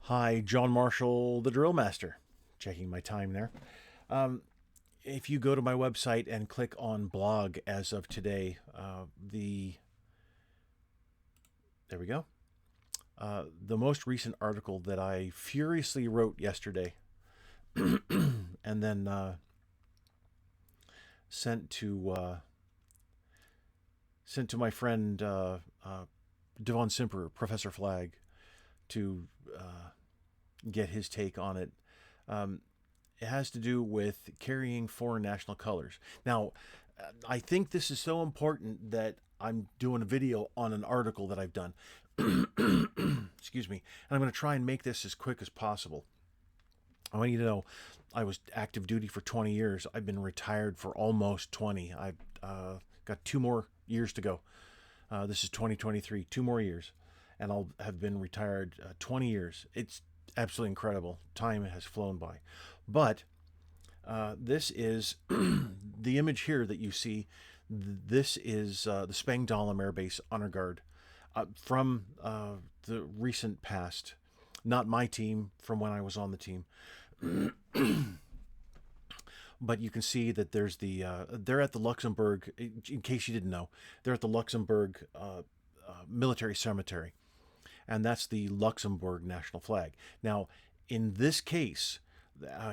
Hi, John Marshall, the DrillMaster. Checking my time there. If you go to my website and click on blog as of today, there we go. The most recent article that I furiously wrote yesterday, and then sent to my friend Devon Simper, Professor Flag, to get his take on it. It has to do with carrying foreign national colors. Now, I think this is so important that I'm doing a video on an article that I've done. Excuse me. And I'm going to try and make this as quick as possible. I want you to know I was active duty for 20 years. I've been retired for almost 20. I've got 2 more years to go. This is 2023, 2 more years. And I'll have been retired 20 years. It's absolutely incredible. Time has flown by. But this is the image here that you see. This is the Spangdahlem Air Base Honor Guard from the recent past. Not my team, from when I was on the team. But you can see that there's they're at the Luxembourg, in case you didn't know, they're at the Luxembourg military cemetery. And that's the Luxembourg national flag. Now, in this case,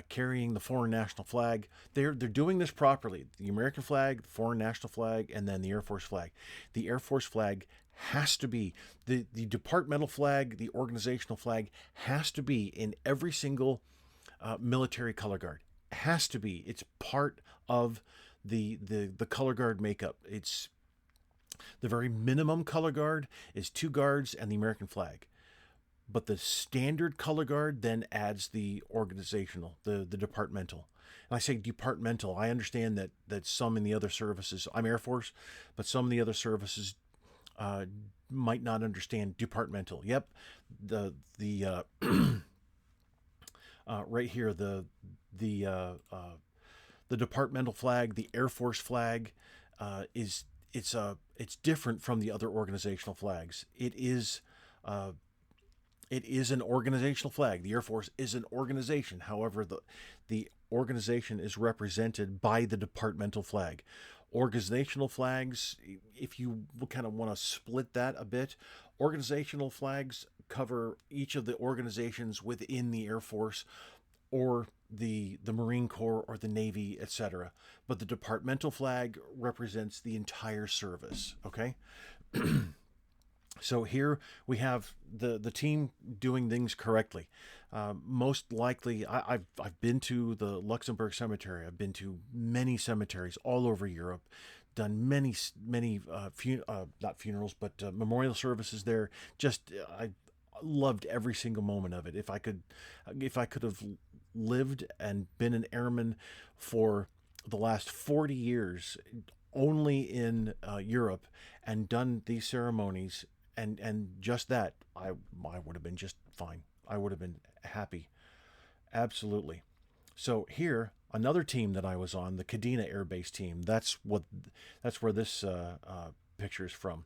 carrying the foreign national flag, they're doing this properly. The American flag, the foreign national flag, and then the Air Force flag. The Air Force flag has to be the departmental flag, the organizational flag has to be in every single military color guard. It has to be. It's part of the color guard makeup. It's the very minimum color guard is 2 guards and the American flag. But the standard color guard then adds the organizational, the departmental. And I say departmental. I understand that some in the other services, I'm Air Force, but some in the other services might not understand departmental. Yep, the right here the departmental flag, the Air Force flag, is it's different from the other organizational flags. It is an organizational flag. The Air Force is an organization. However, the organization is represented by the departmental flag. Organizational flags, if you kind of want to split that a bit, organizational flags cover each of the organizations within the Air Force or the Marine Corps or the Navy, etc. But the departmental flag represents the entire service, okay? So here we have the team doing things correctly. Most likely, I've been to the Luxembourg Cemetery. I've been to many cemeteries all over Europe, done many not funerals, but memorial services there. Just I loved every single moment of it. If I could have lived and been an airman for the last 40 years only in Europe and done these ceremonies and just that, I would have been just fine. I would have been happy. Absolutely. So here, another team that I was on, the Kadena Air Base team. That's where this picture is from.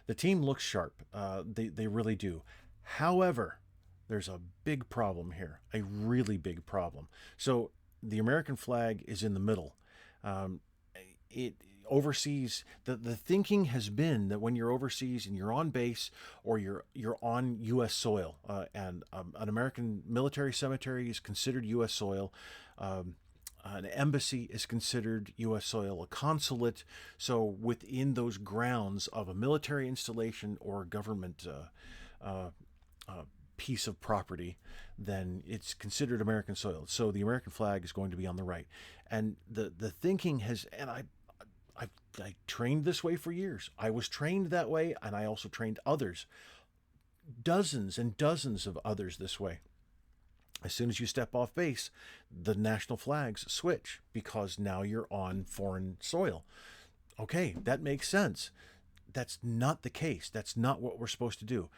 The team looks sharp. They really do. However, there's a big problem here, a really big problem. So the American flag is in the middle. It overseas, the thinking has been that when you're overseas and you're on base or you're on U.S. soil, and an American military cemetery is considered U.S. soil. An embassy is considered U.S. soil, a consulate. So within those grounds of a military installation or a government piece of property, then it's considered American soil. So the American flag is going to be on the right. And the thinking has, and I trained this way for years. I was trained that way, and I also trained others, dozens and dozens of others this way. As soon as you step off base, the national flags switch because now you're on foreign soil. Okay, that makes sense. That's not the case. That's not what we're supposed to do.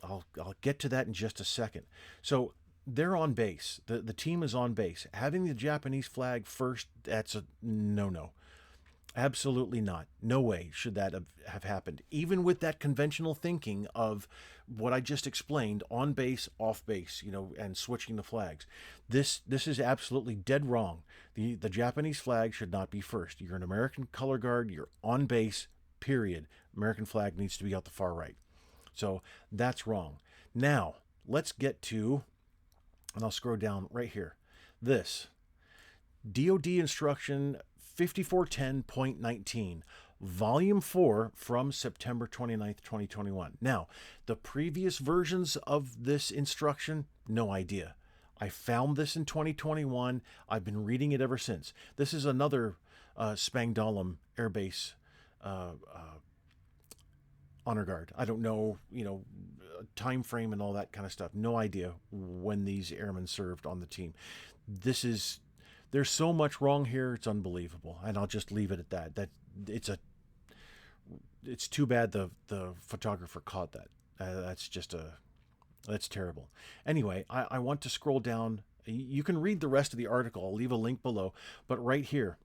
I'll get to that in just a second. So they're on base. The team is on base. Having the Japanese flag first, that's a no-no. Absolutely not. No way should that have happened. Even with that conventional thinking of what I just explained, on base, off base, and switching the flags. This is absolutely dead wrong. The Japanese flag should not be first. You're an American color guard, you're on base, period. American flag needs to be out the far right. So that's wrong. Now, let's get to, and I'll scroll down right here. This DoD instruction 5410.19, Volume 4 from September 29th, 2021. Now, the previous versions of this instruction, no idea. I found this in 2021. I've been reading it ever since. This is another Spangdahlem Air Base honor guard. I don't know, time frame and all that kind of stuff. No idea when these airmen served on the team. There's so much wrong here. It's unbelievable, and I'll just leave it at that. It's too bad the photographer caught that. That's terrible. Anyway, I want to scroll down. You can read the rest of the article. I'll leave a link below. But right here,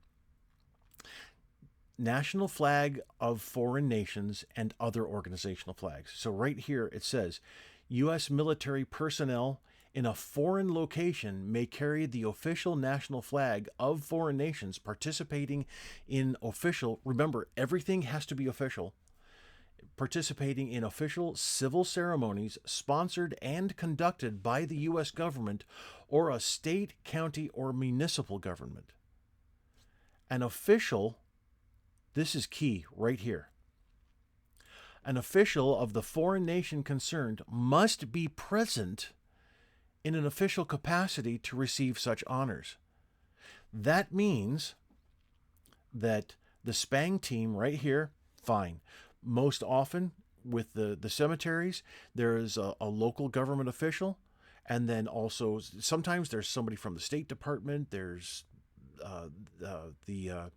national flag of foreign nations and other organizational flags. So right here it says, U.S. military personnel in a foreign location may carry the official national flag of foreign nations participating in official, remember, everything has to be official, participating in official civil ceremonies sponsored and conducted by the U.S. government or a state, county, or municipal government. An official, this is key right here, an official of the foreign nation concerned must be present in an official capacity to receive such honors. That means that the Spang team right here, fine. Most often with the cemeteries, there is a local government official, and then also sometimes there's somebody from the State Department. There's the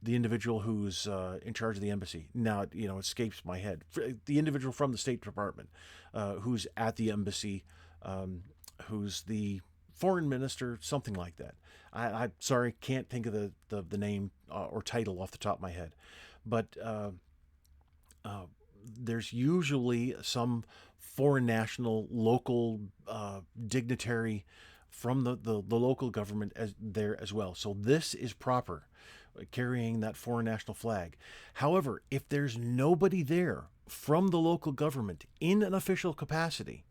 individual who's in charge of the embassy. Now, it escapes my head. The individual from the State Department who's at the embassy, who's the foreign minister, something like that. I'm sorry, can't think of the name or title off the top of my head. But there's usually some foreign national, local dignitary from the local government there as well. So this is proper, carrying that foreign national flag. However, if there's nobody there from the local government in an official capacity,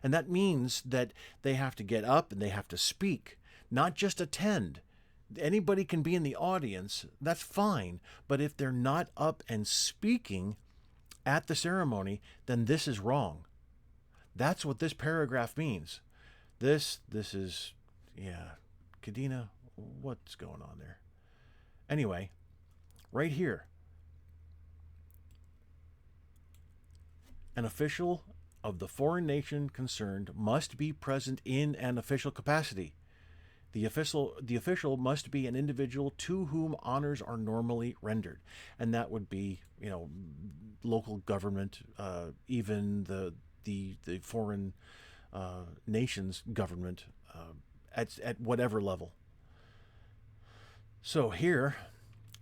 and that means that they have to get up and they have to speak, not just attend. Anybody can be in the audience, that's fine, but if they're not up and speaking at the ceremony, then this is wrong. That's what this paragraph means. This is, Kadena, what's going on there? Anyway, right here, an official of the foreign nation concerned must be present in an official capacity. The official must be an individual to whom honors are normally rendered, and that would be, local government, even the foreign nation's government, at whatever level. So here,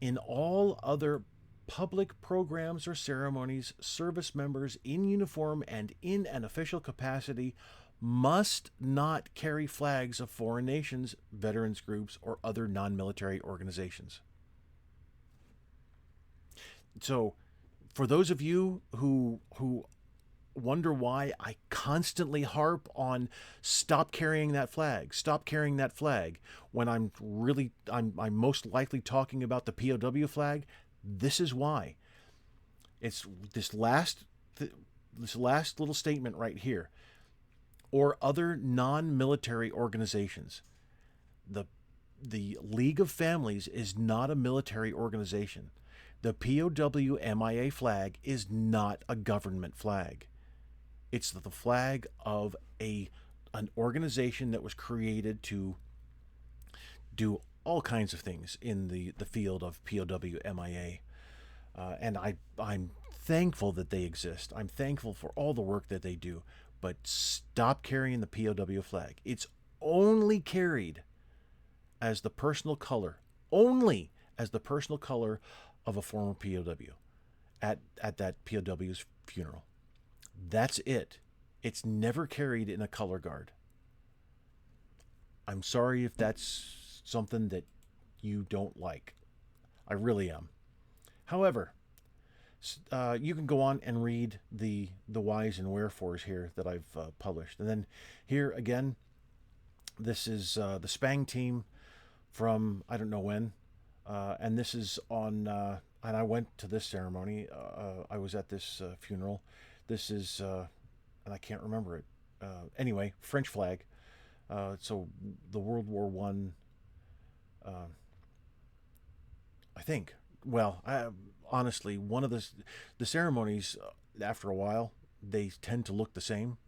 in all other public programs or ceremonies, service members in uniform and in an official capacity must not carry flags of foreign nations, veterans groups, or other non-military organizations. So, for those of you who wonder why I constantly harp on stop carrying that flag, when I'm most likely talking about the POW flag, this is why. It's this last little statement right here. Or other non-military organizations. The League of Families is not a military organization. The POW MIA flag is not a government flag. It's the flag of an organization that was created to do all kinds of things in the field of POW MIA. And I'm thankful that they exist. I'm thankful for all the work that they do. But stop carrying the POW flag. It's only carried as the personal color, only as the personal color of a former POW at that POW's funeral. That's it. It's never carried in a color guard. I'm sorry if that's something that you don't like. I really am. However, you can go on and read the whys and wherefores here that I've published. And then here again, this is the Spang team from I don't know when. And this is on, and I went to this ceremony. I was at this funeral. This is, and I can't remember it. Anyway, French flag. So the World War One, I think. Well, honestly, one of the ceremonies after a while they tend to look the same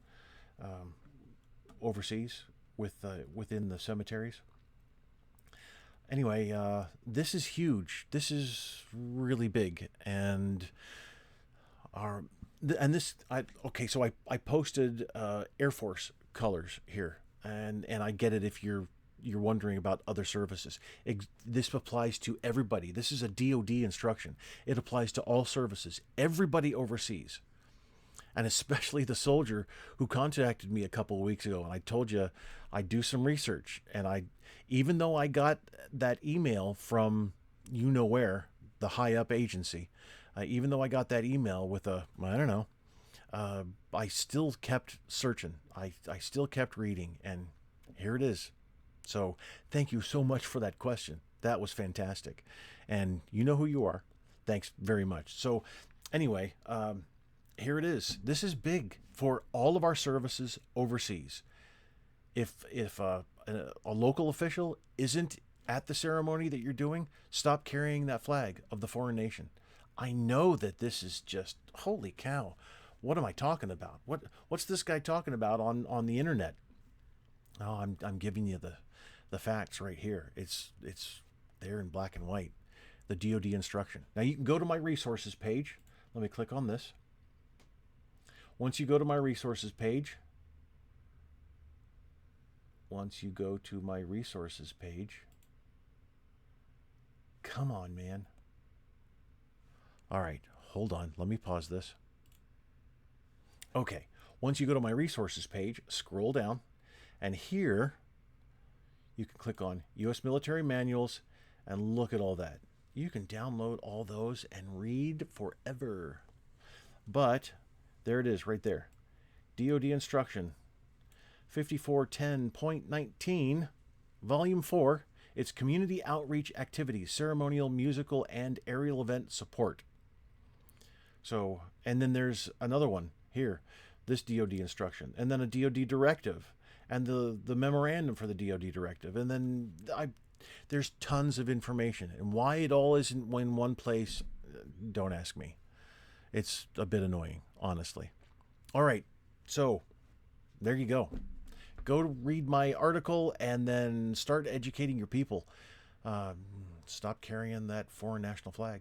overseas within the cemeteries. Anyway, this is huge. This is really big, and our and this okay. So I posted Air Force colors here, and I get it if you're wondering about other services. This applies to everybody. This is a DoD instruction. It applies to all services, everybody overseas, and especially the soldier who contacted me a couple of weeks ago. And I told you I do some research, and even though I got that email from you know where, the high up agency, even though I got that email with I don't know, I still kept searching. I still kept reading, and here it is. So thank you so much for that question. That was fantastic. And you know who you are. Thanks very much. So anyway, here it is. This is big for all of our services overseas. If a local official isn't at the ceremony that you're doing, stop carrying that flag of the foreign nation. I know that this is just, holy cow. What am I talking about? What's this guy talking about on the internet? Oh, I'm giving you the facts right here. It's there in black and white. The DoD instruction. Now you can go to my resources page. Let me click on this. Once you go to my resources page, come on, man. All right, hold on. Let me pause this. Okay, once you go to my resources page, scroll down, and here you can click on U.S. military manuals and look at all that. You can download all those and read forever. But there it is right there. DoD instruction 5410.19, Volume 4. It's community outreach activities, ceremonial, musical, and aerial event support. So, and then there's another one here, this DoD instruction, and then a DoD directive, and the memorandum for the DoD directive, and then there's tons of information. And why it all isn't in one place, don't ask me. It's a bit annoying, honestly. All right, so there you go. Go read my article and then start educating your people. Stop carrying that foreign national flag.